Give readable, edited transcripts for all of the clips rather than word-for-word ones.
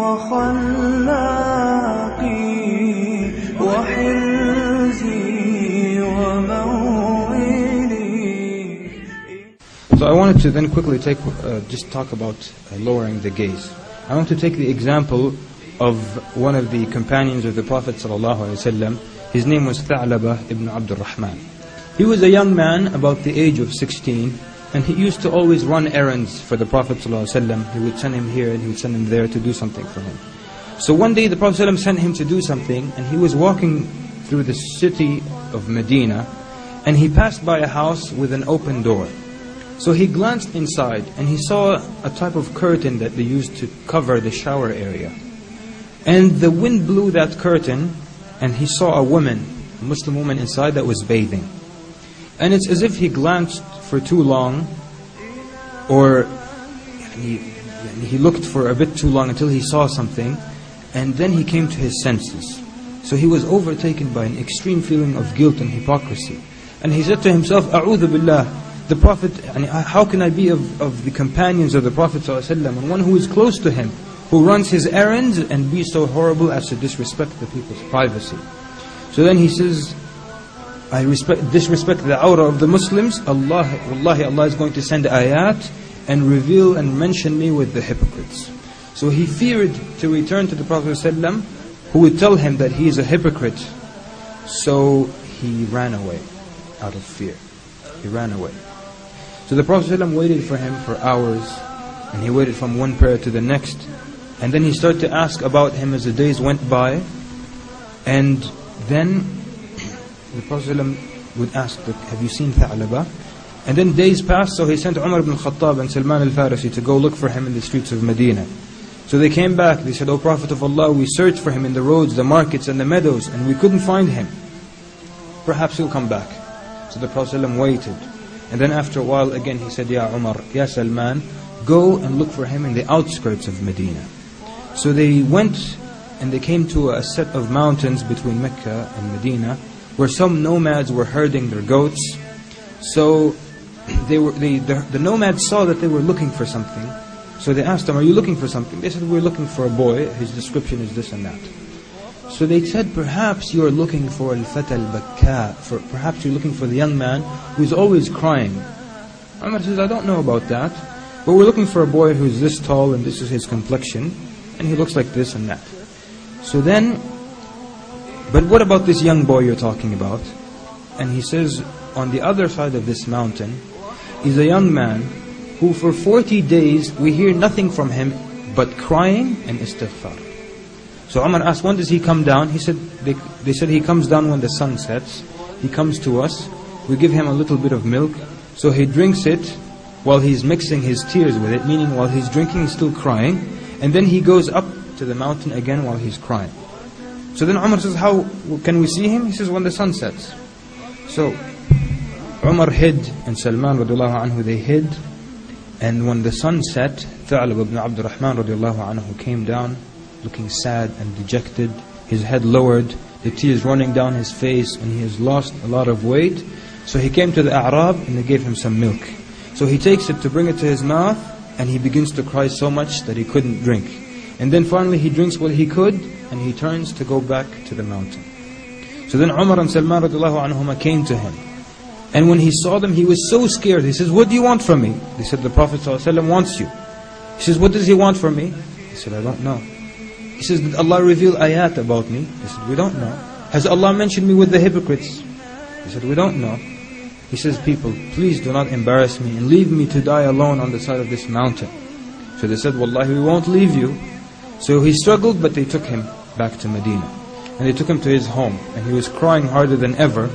وخلاقي وحرزي وموئلي. So I wanted to then quickly just talk about lowering the gaze. I want to take the example of one of the companions of the Prophet ﷺ. His name was Tha'laba ibn Abdul Rahman. He was a young man about the age of 16, and he used to always run errands for the Prophet ﷺ. He would send him here and he would send him there to do something for him. So one day the Prophet ﷺ sent him to do something, and he was walking through the city of Medina, and he passed by a house with an open door. So he glanced inside and he saw a type of curtain that they used to cover the shower area. And the wind blew that curtain, and he saw a woman, a Muslim woman inside that was bathing. And it's as if he glanced for too long, or he looked for a bit too long until he saw something, and then he came to his senses. So he was overtaken by an extreme feeling of guilt and hypocrisy. And he said to himself, A'udhu Billah, the Prophet, how can I be of the companions of the Prophet ﷺ, and one who is close to him, who runs his errands, and be so horrible as to disrespect the people's privacy? So then he says, I disrespect the awrah of the Muslims. Wallahi, Allah is going to send ayat and reveal and mention me with the hypocrites. So he feared to return to the Prophet ﷺ, who would tell him that he is a hypocrite. So he ran away out of fear. He ran away. So the Prophet ﷺ waited for him for hours, and he waited from one prayer to the next. And then he started to ask about him as the days went by. And then the Prophet ﷺ would ask, have you seen Tha'laba? And then days passed, so he sent Umar ibn al-Khattab and Salman al-Farisi to go look for him in the streets of Medina. So they came back, they said, O Prophet of Allah, we searched for him in the roads, the markets and the meadows, and we couldn't find him. Perhaps he'll come back. So the Prophet ﷺ waited. And then after a while again he said, Ya Umar, Ya Salman, go and look for him in the outskirts of Medina. So they went and they came to a set of mountains between Mecca and Medina, where some nomads were herding their goats. So the nomads saw that they were looking for something. So they asked them, are you looking for something? They said, we're looking for a boy, his description is this and that. So they said, perhaps you're looking for al-fata al-bakka, perhaps you're looking for the young man who's always crying. Umar says, I don't know about that, but we're looking for a boy who's this tall and this is his complexion, and he looks like this and that. So then, but what about this young boy you're talking about? And he says, on the other side of this mountain is a young man who for 40 days we hear nothing from him but crying and istighfar. So Umar asked, when does he come down? He said, they said he comes down when the sun sets. He comes to us, we give him a little bit of milk, so he drinks it while he's mixing his tears with it, meaning while he's drinking he's still crying, and then he goes up to the mountain again while he's crying. So then Umar says, how can we see him? He says, when the sun sets. So Umar hid, and Salman radiallahu anhu, they hid. And when the sun set, Tha'laba ibn Abdul Rahman radiallahu anhu came down, looking sad and dejected, his head lowered, the tears running down his face, and he has lost a lot of weight. So he came to the A'rab and they gave him some milk. So he takes it to bring it to his mouth, and he begins to cry so much that he couldn't drink. And then finally he drinks what he could, and he turns to go back to the mountain. So then Umar and Salman radiallahu anhuma came to him. And when he saw them, he was so scared. He says, what do you want from me? They said, the Prophet ﷺ wants you. He says, what does he want from me? He said, I don't know. He says, did Allah reveal ayat about me? They said, we don't know. Has Allah mentioned me with the hypocrites? He said, we don't know. He says, people, please do not embarrass me and leave me to die alone on the side of this mountain. So they said, Wallahi, we won't leave you. So he struggled, but they took him back to Medina. And they took him to his home. And he was crying harder than ever.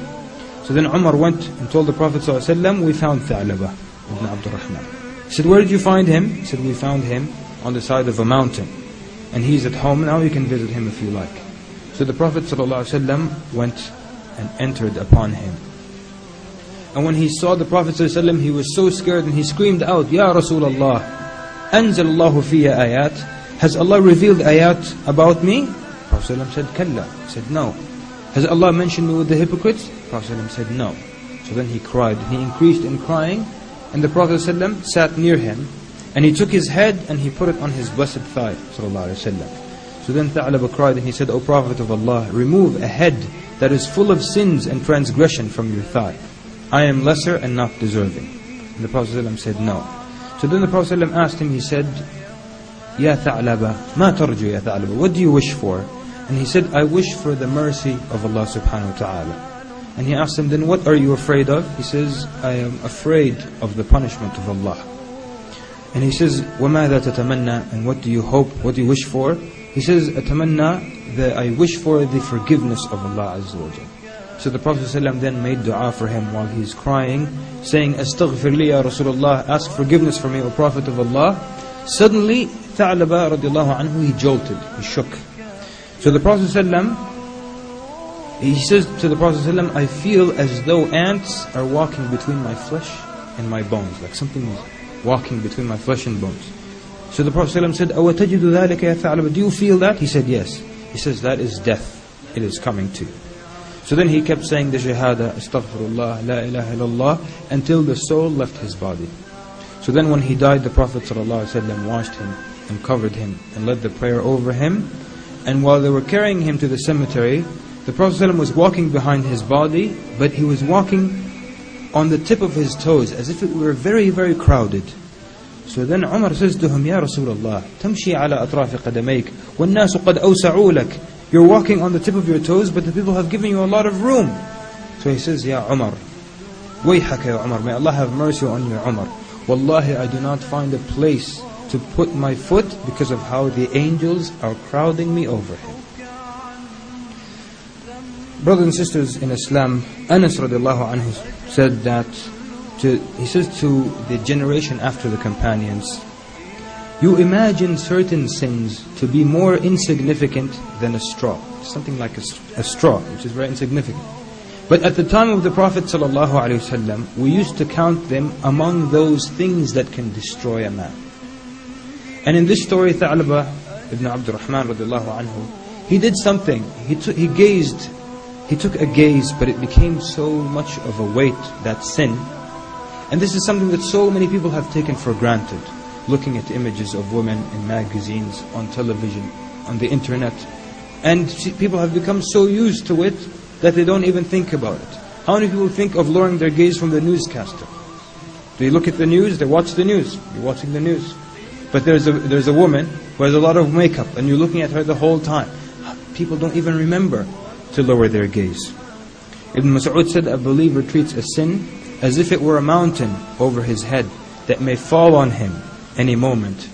So then Umar went and told the Prophet ﷺ, we found Tha'laba ibn Abdul Rahman. He said, where did you find him? He said, we found him on the side of a mountain. And he's at home now, you can visit him if you like. So the Prophet ﷺ went and entered upon him. And when he saw the Prophet ﷺ, he was so scared and he screamed out, Ya Rasulullah, Anzal Allahu fiyya ayat. Has Allah revealed ayat about me? The Prophet ﷺ said, Kalla. He said, no. Has Allah mentioned me with the hypocrites? The Prophet ﷺ said, no. So then he cried, and he increased in crying, and the Prophet ﷺ sat near him, and he took his head and he put it on his blessed thigh, sallallahu alaihi wasallam. So then Tha'laba cried and he said, O Prophet of Allah, remove a head that is full of sins and transgression from your thigh. I am lesser and not deserving. And the Prophet ﷺ said, no. So then the Prophet ﷺ asked him, he said, Ya Tha'laba, ma tarju ya Tha'laba, what do you wish for? And he said, I wish for the mercy of Allah subhanahu wa ta'ala. And he asked him, then what are you afraid of? He says, I am afraid of the punishment of Allah. And he says, وَمَاذَا تَتَمَنَّى, and what do you hope, what do you wish for? He says, أَتَمَنَّى, that I wish for the forgiveness of Allah Azza wa Jal. So the Prophet ﷺ then made dua for him while he's crying, saying, أَسْتَغْفِرْ لِي يَا رَسُولَ اللَّهِ, ask forgiveness for me, O Prophet of Allah. Suddenly, Tha'laba radiallahu anhu, he jolted, he shook. So the Prophet ﷺ, he says to the Prophet ﷺ, I feel as though ants are walking between my flesh and my bones, like something is walking between my flesh and bones. So the Prophet ﷺ said, أَوَتَجِدُ ذَلِكَ يَا ثَعْلَبَ, do you feel that? He said, yes. He says, that is death. It is coming to you. So then he kept saying the shahada, astaghfirullah, la ilaha illallah, until the soul left his body. So then when he died, the Prophet ﷺ washed him and covered him and led the prayer over him. And while they were carrying him to the cemetery, the Prophet ﷺ was walking behind his body, but he was walking on the tip of his toes, as if it were very, very crowded. So then Umar says to him, Ya Rasulullah, tamshi ala atrafi qadamayk, وَالنَّاسُ قَدْ أَوْسَعُوا لَكَ. You're walking on the tip of your toes, but the people have given you a lot of room. So he says, Ya Umar, وَيْحَكَ ya Umar, may Allah have mercy on you, Umar. Wallahi, I do not find a place to put my foot because of how the angels are crowding me over him. Brothers and sisters in Islam, Anas radiallahu anhu said that, he says to the generation after the companions, you imagine certain sins to be more insignificant than a straw. Something like a straw, which is very insignificant. But at the time of the Prophet ﷺ, we used to count them among those things that can destroy a man. And in this story, Tha'laba ibn Abdurrahman radiallahu anhu, he did something. He took a gaze, but it became so much of a weight, that sin. And this is something that so many people have taken for granted. Looking at images of women in magazines, on television, on the internet. And people have become so used to it that they don't even think about it. How many people think of lowering their gaze from the newscaster? They look at the news, they watch the news. You're watching the news. But there's a woman who has a lot of makeup, and you're looking at her the whole time. People don't even remember to lower their gaze. Ibn Mas'ud said, a believer treats a sin as if it were a mountain over his head that may fall on him any moment,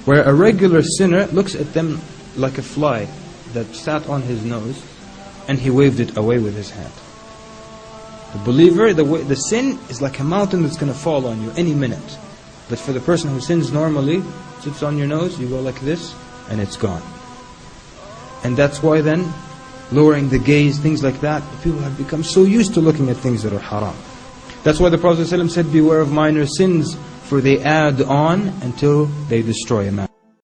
where a regular sinner looks at them like a fly that sat on his nose and he waved it away with his hand. The believer, the sin is like a mountain that's going to fall on you any minute. But for the person who sins normally, sits on your nose, you go like this and it's gone. And that's why then, lowering the gaze, things like that, people have become so used to looking at things that are haram. That's why the Prophet ﷺ said, beware of minor sins, for they add on until they destroy a man.